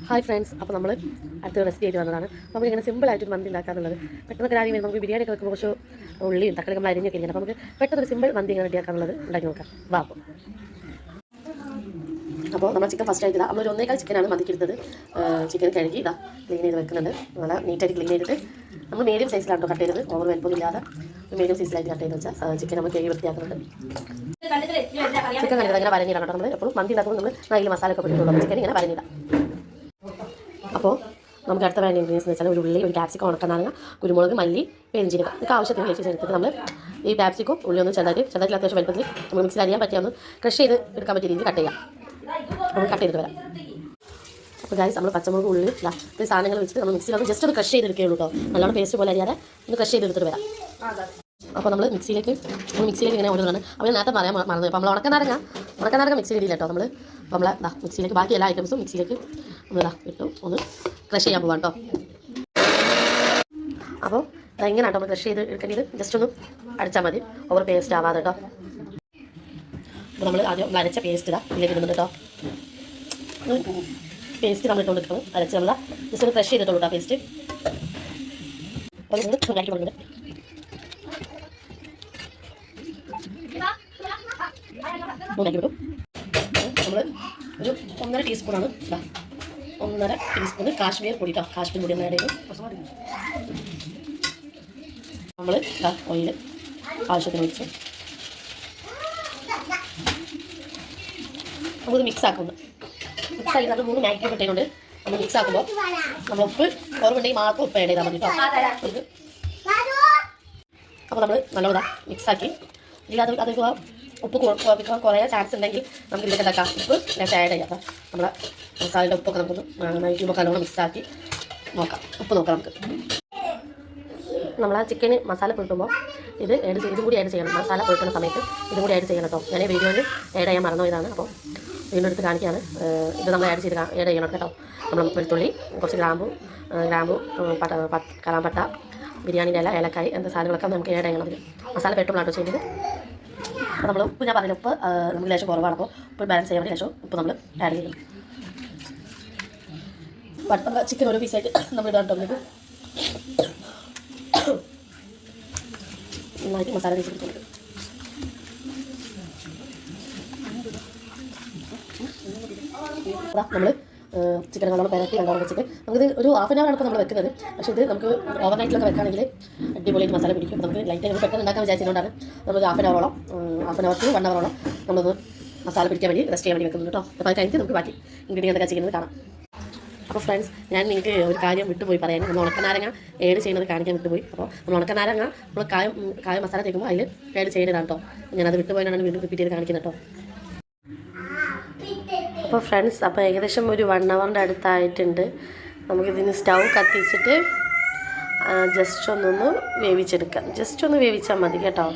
Hi friends, അപ്പോൾ നമ്മൾ അടുത്ത റെസിപ്പി ആയിട്ട് വന്നതാണ്. നമുക്ക് ഇങ്ങനെ സിമ്പിളായിട്ടൊരു മന്തി ഉണ്ടാക്കാനുള്ളത് പെട്ടെന്ന് കാര്യം നമുക്ക് ബിരിയാണി ഒക്കെ വെക്കുമ്പോൾ കുറച്ച് ഉള്ളിയും തക്കാളി നമ്മൾ അരിഞ്ഞൊക്കെ ഇരിക്കണം. അപ്പോൾ നമുക്ക് പെട്ടെന്നൊരു സിമ്പിൾ മന്തി ഇങ്ങനെ റെഡിയാക്കാനുള്ളത് ഉണ്ടാക്കി നോക്കാം. വാ അപ്പോൾ നമ്മൾ ചിക്കൻ ഫസ്റ്റ് ആയിട്ടില്ല, നമ്മളൊരു 1.25 ചിക്കനാണ് മന്തിക്ക് എടുത്തത്. ചിക്കൻ കഴുകി ഇതാ ക്ലീൻ ചെയ്ത് വെക്കുന്നുണ്ട്. നല്ല നീറ്റായിട്ട് ക്ലീൻ ചെയ്തിട്ട് നമ്മൾ മീഡിയം സൈസിലാണ് കട്ട് ചെയ്തത്. ഓവർ വലുപ്പമൊന്നും ഇല്ലാതെ മീഡിയം സൈസിലായിട്ട് കട്ട് ചെയ്ത് വെച്ചാൽ ചിക്കൻ നമ്മൾ കഴുകി വൃത്തിയാക്കുന്നുണ്ട്. ചിക്കൻ കണ്ടിട്ട് അങ്ങനെ വരഞ്ഞിടാം കേട്ടോ. നമ്മൾ എപ്പോഴും മന്തി ഉണ്ടാക്കുമ്പോൾ നമ്മൾ നല്ല മസാല ഒക്കെ പിടിക്കുള്ളൂ. ചിക്കൻ ഇങ്ങനെ വരഞ്ഞിടാം. അപ്പോൾ നമുക്ക് അടുത്ത വേണ്ട ഇൻഗ്രീഡിയൻസ് എന്ന് വെച്ചാൽ ഒരു ഉള്ളി, ഒരു ക്യാപ്സിക്കം, ഉണക്കനാരങ്ങ, കുരുമുളക്, മല്ലി, പെരിഞ്ചീരകം. ഇതൊക്കെ ആവശ്യത്തിന് വെച്ച് ചേർത്തിട്ട് നമ്മൾ ഈ ക്യാപ്സിക്കും ഉള്ളി ഒന്ന് ചെറുതായിട്ട് അത്യാവശ്യം വലുപ്പത്തിൽ നമ്മൾ മിക്സിയിൽ അരിയാൻ പറ്റിയ ഒന്ന് ക്രഷ് ചെയ്ത് എടുക്കാൻ പറ്റിയ രീതിയിൽ കട്ട് ചെയ്യാം. നമുക്ക് കട്ട് ചെയ്തിട്ട് വരാം. അപ്പോൾ ഗൈസ്, നമ്മൾ പച്ചമുളക്, ഉള്ളി, ഈ സാധനങ്ങൾ വെച്ചിട്ട് നമ്മൾ മിക്സിയിൽ ഒന്ന് ജസ്റ്റ് ഒന്ന് ക്രഷ് ചെയ്തെടുക്കുകയുള്ളൂ കേട്ടോ. നല്ലോണം പേസ്റ്റ് പോലെ അരിയാതെ ഒന്ന് ക്രഷ് ചെയ്തെടുത്തിട്ട് വരാം. അപ്പോൾ നമ്മൾ മിക്സിയിലേക്ക് ഇങ്ങനെ ഓരോന്നാണ്. അപ്പോൾ നേരത്തെ പറയാൻ മറന്നു. അപ്പോൾ നമ്മൾ ഉണക്കനാരങ്ങ മിക്സിയിൽ ഇടില്ല കേട്ടോ. അപ്പോൾ നമ്മളെ മിക്സിയിലേക്ക് ബാക്കി എല്ലാ ഐറ്റംസും മിക്സിയിലേക്ക് നമ്മൾ ഇട്ടു ഒന്ന് ക്രഷ് ചെയ്യാൻ പോകാം കേട്ടോ. അപ്പോൾ ഇതെങ്ങനെ കേട്ടോ നമ്മൾ ക്രഷ് ചെയ്ത് എടുക്കേണ്ടത്. ജസ്റ്റ് ഒന്ന് അടിച്ചാൽ മതി, ഓവർ പേസ്റ്റ് ആവാതെ കേട്ടോ. അപ്പോൾ നമ്മൾ ആദ്യം അരച്ച പേസ്റ്റ് ഇതിലേക്ക് ഇടുന്നുണ്ട് കേട്ടോ. പേസ്റ്റ് നമ്മൾ ഇട്ടുകൊണ്ടിരിക്കണം. അരച്ച് നമ്മൾ ജസ്റ്റ് ഒന്ന് ക്രഷ് ചെയ്തിട്ടുള്ളൂ കേട്ടോ പേസ്റ്റ്. അപ്പോൾ നമ്മൾ ഉണ്ടാക്കി കൊടുക്കുന്നുണ്ട്. ഉണ്ടാക്കി വിടും. നമ്മൾ ഒരു 1.5 ടീസ്പൂണാണ് 1.5 ടീസ്പൂണ് കാശ്മീർ പൊടി കേട്ടോ. കാശ്മീർ പൊടി ഒന്ന് ആഡ് ചെയ്തു. നമ്മൾ ഓയിൽ ആവശ്യത്തിന് ഒഴിച്ച് നമുക്കിത് മിക്സ് ആക്കുന്നു. മിക്സ് ആക്കി അത് 3 മാഗി ഇട്ടുകൊണ്ട് നമ്മൾ മിക്സ് ആക്കുമ്പോൾ നമ്മൾ ഉപ്പ് കുറവുണ്ടെങ്കിൽ മാത്രം ഉപ്പ് ആഡ് ചെയ്താൽ മതി കേട്ടോ. അപ്പോൾ നമ്മൾ നല്ലോണം മിക്സാക്കി ഇല്ലാതെ അത് ഉപ്പ് കുറയാൻ ചാൻസ് ഉണ്ടെങ്കിൽ നമുക്ക് ഇതിലേക്ക് എന്താക്കാം, ഉപ്പ് ലേശം ആഡ് ചെയ്യാം. അപ്പം നമ്മളെ മസാലയുടെ ഉപ്പൊക്കെ നമുക്കൊന്ന് ക്യൂബൊക്കെ നല്ലോണം മിക്സാക്കി നോക്കാം. ഉപ്പ് നോക്കാം നമുക്ക്. നമ്മൾ ആ ചിക്കന് മസാല പുരട്ടുമ്പോൾ ഇതും കൂടി ആഡ് ചെയ്യണം. മസാല പുരട്ടുന്ന സമയത്ത് ഇതും കൂടി ആഡ് ചെയ്യണം കേട്ടോ. ഞാൻ വീഡിയോയിൽ ആഡ് ചെയ്യാൻ മറന്നുപോയതാണ്. അപ്പോൾ വീണ്ടും എടുത്ത് കാണിക്കുകയാണ്. ഇത് നമ്മൾ ആഡ് ചെയ്യണം കേട്ടോ. നമ്മൾ വെളുത്തുള്ളി, കുറച്ച് ഗ്രാമ്പു, കറാമ്പട്ട, ബിരിയാണിൻ്റെ ഇല, ഏലക്കായ് എന്താ സാധനങ്ങളൊക്കെ നമുക്ക് ആഡ് ചെയ്യണം. അതിൽ മസാല പെട്ടുമ്പോഴാട്ടോ ചെയ്യുന്നത്. അപ്പോൾ നമ്മൾ ഉപ്പ് ഞാൻ പറഞ്ഞില്ല, ഉപ്പ് നമുക്ക് ലേശം കുറവാണ്. അപ്പോൾ ഉപ്പ് ബാലൻസ് ചെയ്യാൻ വേണ്ടി ലേശം ഉപ്പ് നമ്മൾ ആഡ് ചെയ്യും. ചിക്കൻ ഓരോ പീസായിട്ട് നമ്മൾ ഇടാൻ കേട്ടോ. നന്നായിട്ട് മസാല തേച്ച് കൊടുക്കുന്നത്. നമ്മൾ ചിക്കൻ നല്ലോണം പെരട്ടി നല്ലോണം വെച്ചിട്ട് നമുക്കിത് ഒരു ഹാഫ് ആൻ അവർ ആണ് ഇപ്പോൾ നമ്മൾ വെക്കുന്നത്. പക്ഷേ ഇത് നമുക്ക് ഓവർ നൈറ്റിലൊക്കെ വെക്കുകയാണെങ്കിൽ അടിപൊളിയായിട്ട് മസാല പിടിക്കും. അപ്പോൾ നമുക്ക് ലൈറ്റായി നമുക്ക് പെട്ടെന്ന് ഉണ്ടാക്കാൻ വിചാരിച്ചതുകൊണ്ടാണ് നമ്മൾ ഹാഫ് ആൻ അവർ ടു 1 അവറോളം നമ്മളൊന്ന് മസാല പിടിക്കാൻ വേണ്ടി റെസ്റ്റ് ചെയ്യാൻ വേണ്ടി വെക്കുന്നുണ്ട് കേട്ടോ. അപ്പോൾ അത് കഴിഞ്ഞിട്ട് നമുക്ക് ബാക്കി ഇൻഗ്രീഡിയൻ്റ് എന്തൊക്കെ ചെയ്യുന്നത് കാണാം. അപ്പോൾ ഫ്രണ്ട്സ്, ഞാൻ നിങ്ങൾക്ക് ഒരു കാര്യം വിട്ടുപോയി പറയാൻ. നമ്മൾ ഉണക്കനാരങ്ങ ഏഡ് ചെയ്യുന്നത് കാണിക്കാൻ വിട്ടുപോയി. അപ്പോൾ നമ്മൾ ഉണക്കനാരങ്ങ നമ്മൾ കായം മസാല തേക്കുമ്പോൾ അതിൽ ഏഡ് ചെയ്യേണ്ടതാണ് കേട്ടോ. ഞാനത് വിട്ടുപോയാണ് വീണ്ടും റിപ്പീറ്റ് ചെയ്ത് കാണിക്കുന്നത് കേട്ടോ. അപ്പോൾ ഫ്രണ്ട്സ്, അപ്പോൾ ഏകദേശം ഒരു 1 അവറിൻ്റെ അടുത്തായിട്ടുണ്ട്. നമുക്കിതിന് സ്റ്റൗ കത്തിച്ചിട്ട് ജസ്റ്റ് ഒന്നൊന്ന് വേവിച്ചെടുക്കാം. ജസ്റ്റ് ഒന്ന് വേവിച്ചാൽ മതി കേട്ടോ.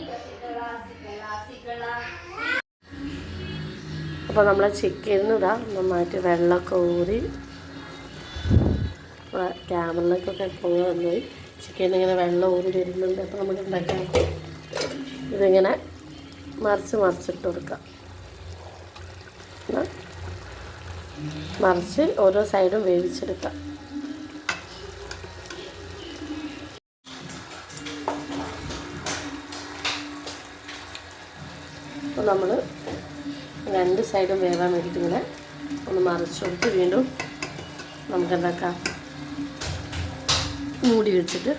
അപ്പോൾ നമ്മളെ ചിക്കനിന്ന് നന്നായിട്ട് വെള്ളമൊക്കെ ഊറി ക്യാമറിലേക്കൊക്കെ പോയി വന്നുപോയി. ചിക്കൻ ഇങ്ങനെ വെള്ളം ഊറി വരുന്നുണ്ട്. അപ്പോൾ നമുക്ക് ഉണ്ടാക്കാം. ഇതിങ്ങനെ മറിച്ചിട്ട് കൊടുക്കാം. മറിച്ച് ഓരോ സൈഡും വേവിച്ചെടുക്കാം. അപ്പോൾ നമ്മൾ 2 സൈഡും വേവാൻ വേണ്ടിയിട്ട് ഇങ്ങനെ ഒന്ന് മറിച്ച് കൊടുത്ത് വീണ്ടും നമുക്ക് എന്താക്കാം, മൂടി വെച്ചിട്ട്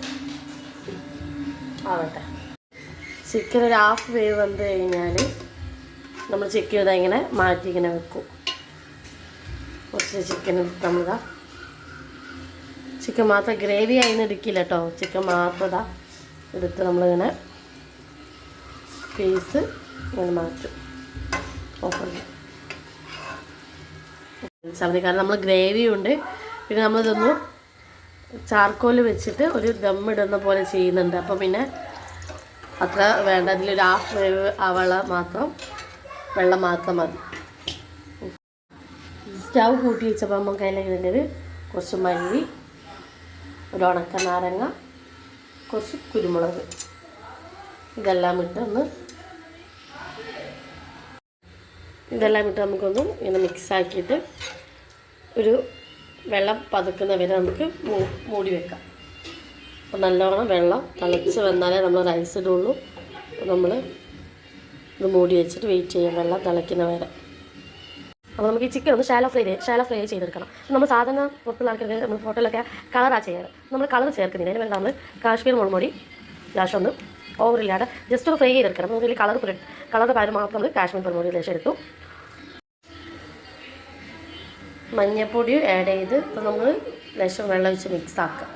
ആവട്ടെ. ചിക്കൻ ഒരു ഹാഫ് വേവ് വന്നു കഴിഞ്ഞാൽ നമ്മൾ ചിക്കൻ ഇങ്ങനെ മാറ്റി ഇങ്ങനെ വെക്കും. കുറച്ച് ചിക്കൻ നമ്മളിതാ ചിക്കൻ മാത്രം ഗ്രേവി ആയിന്ന് എടുക്കില്ല കേട്ടോ. ചിക്കൻ മാത്രം എടുത്ത് നമ്മളിങ്ങനെ പീസ് ഇങ്ങനെ മാറ്റും. കാരണം നമ്മൾ ഗ്രേവിയും ഉണ്ട്, പിന്നെ നമ്മളിതൊന്ന് ചാർക്കോൽ വെച്ചിട്ട് ഒരു ദമ്മിടുന്ന പോലെ ചെയ്യുന്നുണ്ട്. അപ്പോൾ പിന്നെ അത്ര വേണ്ട, അതിലൊരു ഹാഫ് വേവ് വെള്ളം മാത്രം മതി. സ്റ്റൗ കൂട്ടി വെച്ചപ്പോൾ നമുക്ക് അതിലേക്ക് വേണ്ടത് കുറച്ച് മല്ലി, ഒരു ഉണക്കനാരങ്ങ, കുറച്ച് കുരുമുളക്, ഇതെല്ലാം ഇട്ട് നമുക്കൊന്ന് ഇങ്ങനെ മിക്സാക്കിയിട്ട് ഒരു വെള്ളം പതുക്കുന്ന വരെ നമുക്ക് മൂടി വെക്കാം. അപ്പോൾ നല്ലോണം വെള്ളം തിളച്ച് വന്നാലേ നമ്മൾ റൈസ് ഇടുള്ളൂ. അപ്പോൾ നമ്മൾ ഇത് മൂടി വെച്ചിട്ട് വെയിറ്റ് ചെയ്യാം വെള്ളം തിളയ്ക്കുന്ന വരെ. അപ്പോൾ നമുക്ക് ഈ ചിക്കൻ ഒന്ന് ഷാലോ ഫ്രൈ ചെയ്തെടുക്കണം. നമ്മൾ സാധാരണ പുറത്തുള്ള ആൾക്കാർക്ക് നമ്മൾ ഹോട്ടലിലൊക്കെ കളറാണ് ചെയ്യാറ്. നമ്മൾ കളർ ചേർക്കുന്നില്ല. അതിന് വേണ്ടി നമ്മൾ കാശ്മീർ മുളക് പൊടി ലേശം ഒന്ന് ഓവറില്ലാതെ ജസ്റ്റ് ഒന്ന് ഫ്രൈ ചെയ്തെടുക്കണം. അതിൽ കളറിൻ്റെ പകരം മാത്രം നമ്മൾ കാശ്മീർ മുളക് പൊടി ലേശം എടുത്തു. മഞ്ഞൾപ്പൊടി ആഡ് ചെയ്ത് ഇപ്പോൾ നമ്മൾ ലേശം വെള്ളം ഒഴിച്ച് മിക്സ് ആക്കുക.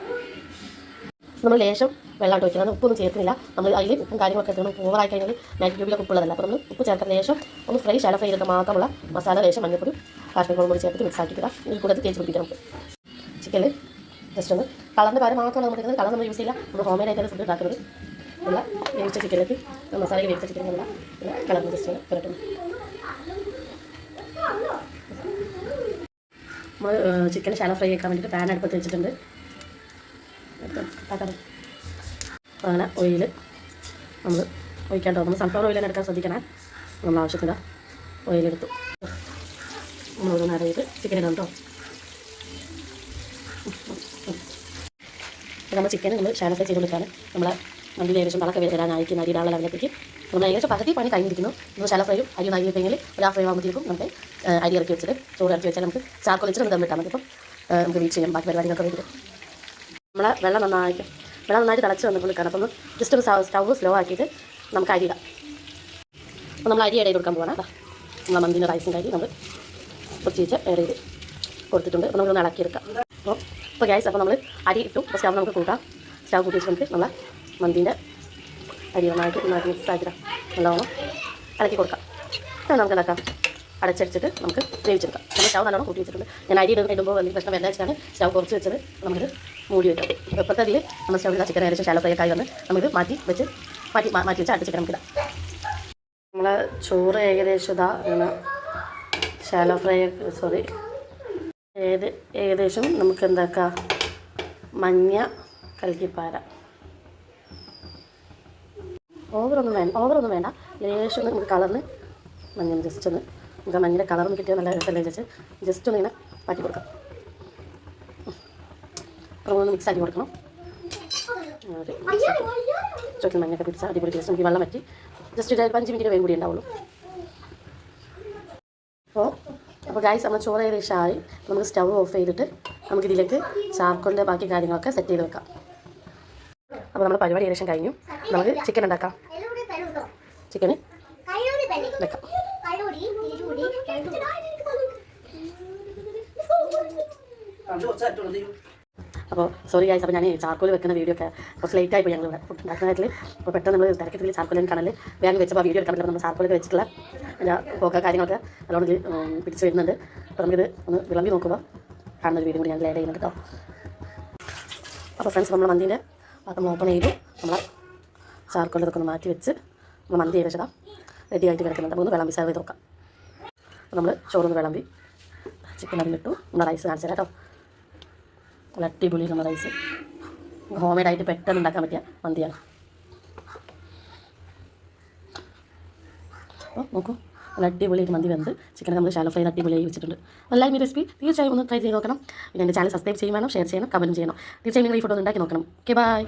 നമ്മൾ ലേശം വെള്ളമായിട്ട് വയ്ക്കുന്നത്, ഉപ്പൊന്നും ചേർക്കുന്നില്ല. നമ്മൾ അതിൽ ഉപ്പും കാര്യങ്ങളൊക്കെ എത്തണം. ഓവറായി കഴിഞ്ഞാൽ മാഗി ക്യൂബിലൊക്കെ ഉപ്പുള്ളതല്ല. അപ്പോൾ നമ്മൾ ഉപ്പ് ചേർക്കാൻ ലേശം ഒന്ന് ഷാലോ ഫ്രൈ ചെയ്തിട്ട് മാത്രമുള്ള മസാല ലേശം മഞ്ഞൾപ്പൊടി കാശ്മീർ മുളക് പൊടി ചേർത്തിട്ട് മിക്സ് ആക്കിയിട്ടില്ല. ഇതിൽ കൂടെ തേച്ച് പിടിക്കണം. നമുക്ക് ചിക്കനിൽ ജസ്റ്റ് ഒന്ന് കളറിൻ്റെ പകരം മാത്രമാണ് നമ്മൾ എടുക്കുന്നത്. കളർ നമ്മൾ യൂസ് ചെയ്യില്ല. നമ്മൾ ഹോം മെയ്ഡായിട്ട് ഫുഡ് ഉണ്ടാക്കുന്നത് ഉള്ള വേവിച്ച ചിക്കനിലേക്ക് മസാലയിൽ വേവിച്ച ചിക്കനുള്ള കളർ ജസ്റ്റ് പുരട്ടുന്നു. നമ്മൾ ചിക്കൻ ഷാലോ ഫ്രൈ ആക്കാൻ വേണ്ടിയിട്ട് പാൻ അടുപ്പത്ത് വെച്ചിട്ടുണ്ട്. അങ്ങനെ ഓയിൽ നമ്മൾ ഒഴിക്കാണ്ടോ. നമ്മൾ സൺഫ്ലവർ ഓയിൽ തന്നെ എടുക്കാൻ ശ്രദ്ധിക്കണം. നമ്മൾ ആവശ്യത്തിന് ഓയിലെടുത്തു. നമ്മൾ നേരം ചെയ്ത് ചിക്കൻ ഇടാം കേട്ടോ. നമ്മൾ ചിക്കൻ നമ്മൾ ഷാലോ ഫ്രൈ ചെയ്ത് കൊടുക്കാൻ നമ്മളെ മന്തിയിൽ ഏകദേശം തളക്കെ വരാനായിരിക്കും. അരി ഇടാനുള്ള ലെവലത്തേക്ക് നമ്മൾ ഏകദേശം പകുതി പണി കഴിഞ്ഞിരിക്കുന്നു. നമ്മൾ ഷാലോ ഫ്രൈയും അരി ഒന്ന് അരിയിട്ടെങ്കിൽ ഒരു ഹാഫ് ഫ്രൈ ആകുമ്പോഴത്തേക്കും നമുക്ക് അരി ഇറക്കി വെച്ചിട്ട് ചോറ് ഇറക്കി വെച്ചാൽ നമുക്ക് ചാർക്കോൽ വെച്ചിട്ട് നമുക്ക് ദമ്മിട്ടാൽ മതി. അപ്പം നമുക്ക് വീറ്റ് ചെയ്യാം. ബാക്കി പരിപാടികളൊക്കെ വരും. നമ്മളെ വെള്ളം നന്നായിട്ട് തിളച്ച് വന്നപ്പോൾ നിൽക്കണം. അപ്പോൾ ഒന്ന് ജസ്റ്റ് ഒന്ന് സ്റ്റവ് സ്ലോ ആക്കിയിട്ട് നമുക്ക് അരി ഇടാം. അപ്പോൾ നമ്മൾ അരി ഇടയിൽ കൊടുക്കാൻ പോകണം. നമ്മളെ മന്തിൻ്റെ റൈസിൻ്റെ അരി നമ്മൾ കുറച്ച് ഇടയിൽ കൊടുത്തിട്ടുണ്ട്. അപ്പോൾ നമുക്കൊന്ന് ഇളക്കിയെടുക്കാം. അപ്പോൾ ഗ്യാസ് അപ്പോൾ നമ്മൾ അരി ഇട്ടു. അപ്പോൾ സ്റ്റവ് നമുക്ക് കൂട്ടാം. സ്റ്റവ് കൂട്ടി വെച്ച് നമുക്ക് നമ്മളെ മന്തിൻ്റെ അരി നന്നായിട്ട് മിക്സ് ആക്കിടാം. നല്ലോണം ഇളക്കി കൊടുക്കാം. അത് നമുക്ക് എന്താക്കാം, അടച്ചടിച്ചിട്ട് നമുക്ക് വേവിച്ചെടുക്കാം. നമ്മൾ സ്റ്റവ് നല്ലോണം കൂട്ടി വെച്ചിട്ടുണ്ട്. ഞാൻ അരി ഇടുമ്പോൾ വലിയ പ്രശ്നം വല്ല വെച്ചിട്ടാണ് സ്റ്റവ് കുറച്ച് വെച്ചത്. നമുക്ക് മൂടി വെക്കാം. ഇപ്പോഴത്തെ അതിൽ നമ്മൾ സ്റ്റൗവിൽ ചിക്കൻ ഏകദേശം ഷാലോ ഫ്രൈ ആയി വന്ന് നമുക്ക് മാറ്റി വെച്ച് അടുത്ത ചിക്കൻ നമുക്ക് ഇടാം. നമ്മളെ ചോറ് ഏകദേശം ഇതാ അങ്ങനെ ഷാലോ ഫ്രൈ ഏകദേശം നമുക്ക് എന്താക്കാം, മഞ്ഞ കലക്കിപ്പാര ഓവറൊന്നും വേണ്ട. ലേശം നമുക്ക് കളറിന് മഞ്ഞൾ ജസ്റ്റ് ഒന്ന് നമുക്ക് മഞ്ഞയുടെ കളറൊന്ന് കിട്ടിയാൽ നല്ല രസമല്ലേ വെച്ച് ജസ്റ്റ് ഒന്ന് ഇങ്ങനെ പാറ്റി കൊടുക്കാം. അപ്പോൾ ഒന്ന് മിക്സ് ആക്കി കൊടുക്കണം. ചോക്കിൽ മഞ്ഞൊക്കെ പിടിച്ചാൽ അടിപൊളി ടേസ്റ്റ്. നമുക്ക് വെള്ളം പറ്റി ജസ്റ്റ് ഒരു 5 മിനിറ്റ് വേഗം കൂടി ഉണ്ടാവുള്ളൂ. അപ്പോൾ ഗൈസ് നമ്മൾ ചോറ് ഏകദേശം ആയി. നമുക്ക് സ്റ്റവ് ഓഫ് ചെയ്തിട്ട് നമുക്കിതിലേക്ക് ചാർക്കോളിൻ്റെ ബാക്കി കാര്യങ്ങളൊക്കെ സെറ്റ് ചെയ്ത് വെക്കാം. അപ്പോൾ നമ്മൾ പരിപാടി ഏകദേശം കഴിഞ്ഞു. നമുക്ക് ചിക്കൻ ഉണ്ടാക്കാം. ചിക്കന് വെക്കാം. അപ്പോൾ സോറി ഗൈസ്, അപ്പോൾ ഞാൻ ചാർക്കോൽ വെക്കുന്ന വീഡിയോ ഒക്കെ കുറച്ച് ലേറ്റ് ആയിപ്പോയി. ഞങ്ങൾ ഫുഡ് ഉണ്ടാക്കുന്ന കാര്യത്തിൽ അപ്പോൾ പെട്ടെന്ന് നമ്മൾ തിരക്കത്തിൽ ചാർക്കോലിന് കണൽ വേഗം വെച്ചപ്പോൾ വീഡിയോ എടുക്കാൻ പറ്റില്ല. നമ്മൾ ചാർക്കോലൊക്കെ വെച്ചിട്ടുള്ള പോക്ക കാര്യങ്ങളൊക്കെ നല്ലോണം പിടിച്ച് വരുന്നുണ്ട്. അപ്പോൾ നമുക്കിത് ഒന്ന് വിളമ്പി നോക്കുമ്പോൾ കാണുന്നൊരു വീഡിയോ കൂടി ഞങ്ങൾ ആഡ് ചെയ്യുന്നുണ്ട് കേട്ടോ. അപ്പോൾ ഫ്രണ്ട്സ്, നമ്മൾ മന്തിൻ്റെ പാത്രം ഓപ്പൺ ചെയ്തു. നമ്മൾ ചാർക്കോലൊക്കെ ഒന്ന് മാറ്റി വെച്ച് നമ്മൾ മന്തി ഏകദേശം റെഡി ആയിട്ട് കിടക്കുന്നുണ്ട്. ഒന്ന് വിളമ്പി സെർവ് ചെയ്ത് നോക്കാം. അപ്പോൾ നമ്മൾ ചോറൊന്ന് വിളമ്പി ചിക്കൻ അതിലിട്ടു. നമ്മൾ റൈസ് കാണിച്ചു തരാം കേട്ടോ. നല്ല അടിപൊളി നമ്മുടെ റൈസ് ഹോം മെയ്ഡായിട്ട് പെട്ടെന്ന് ഉണ്ടാക്കാൻ പറ്റിയ മന്തിയാണ്. അപ്പോൾ നോക്കൂ, നല്ല അടിപൊളിയായിട്ട് മന്തി വെന്ത് ചിക്കൻ നമ്മൾ ഷാലോ ഫ്രൈ അടിപൊളിയായി വെച്ചിട്ടുണ്ട്. എല്ലാവരും ഈ റെസിപ്പി തീർച്ചയായും ഒന്ന് ട്രൈ ചെയ്ത് നോക്കണം. പിന്നെ എൻ്റെ ചാനൽ സബ്സ്ക്രൈബ് ചെയ്യും വേണം, ഷെയർ ചെയ്യണം, കമൻറ്റ് ചെയ്യണം. തീർച്ചയായും നിങ്ങൾ ഈ ഫുഡ് ഒന്ന് ഉണ്ടാക്കി നോക്കണം. Okay, by.